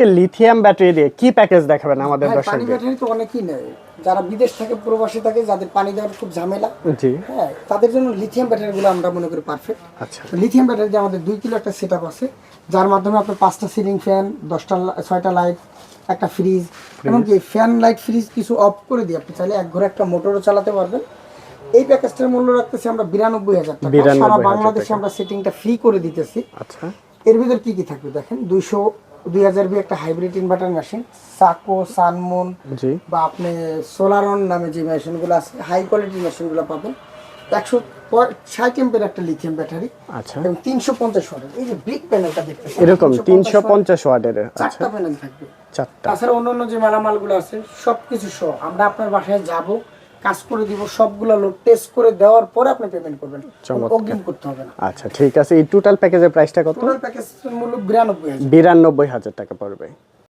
আজকে lithium battery দিয়ে কি প্যাকেজ দেখাবেন আমাদের পানি দর্শকদের? ব্যাটারি তো অনেকেই নেয়, যারা বিদেশ থেকে প্রবাসী থাকে, যাদের পানি দেওয়ার খুব ঝামেলা, জি হ্যাঁ, তাদের জন্য লিথিয়াম ব্যাটারিগুলো আমরা মনে করি পারফেক্ট। আচ্ছা লিথিয়াম ব্যাটারি যে আমাদের 2 কিলো একটা সেট আছে, যার মাধ্যমে আপনার 5টা সিলিং ফ্যান, 6টা লাইট, একটা ফ্রিজ, এমনকি ফ্যান লাইট ফ্রিজ কিছু অফ করে দিয়ে আপনি চাইলে এক ঘরে একটা মোটরও চালাতে পারবেন। এই প্যাকেজটার মূল্য রাখতেছি আমরা 92,000 টাকা। সারা 92,000 বাংলাদেশে টাকা। আমরা সেটিংটা ফ্রি করে দিতেছি। আচ্ছা এর ভিতর কি কি থাকবে দেখেন, 2000 বি একটা হাইব্রিড ইনভার্টার মেশিন, সাকো, সানমুন জি বা আপনি সোলারন নামে যে মেশিনগুলো আছে, হাই কোয়ালিটির মেশিনগুলো পাবেন। 160 এমপের একটা লিথিয়াম ব্যাটারি আচ্ছা এবং 350 ওয়াটের এই যে বিগ প্যানেলটা দেখতেছেন, এরকম 350 ওয়াটের। আচ্ছা 4টা প্যানেল থাকবে। চারটা। তাছাড়া অন্যান্য যে মালামালগুলো আছে সবকিছু সহ আমরা আপনার বাসায় যাব, কাজ করে দিব, সবগুলো লোড টেস্ট করে দেওয়ার পরে আপনি পেমেন্ট করবেন, কোনো অগ্রিম করতে হবে না। আচ্ছা ঠিক আছে, এই টোটাল প্যাকেজের প্রাইসটা কত? টোটাল প্যাকেজ মূল্য 92,000। 92,000 টাকা পড়বে।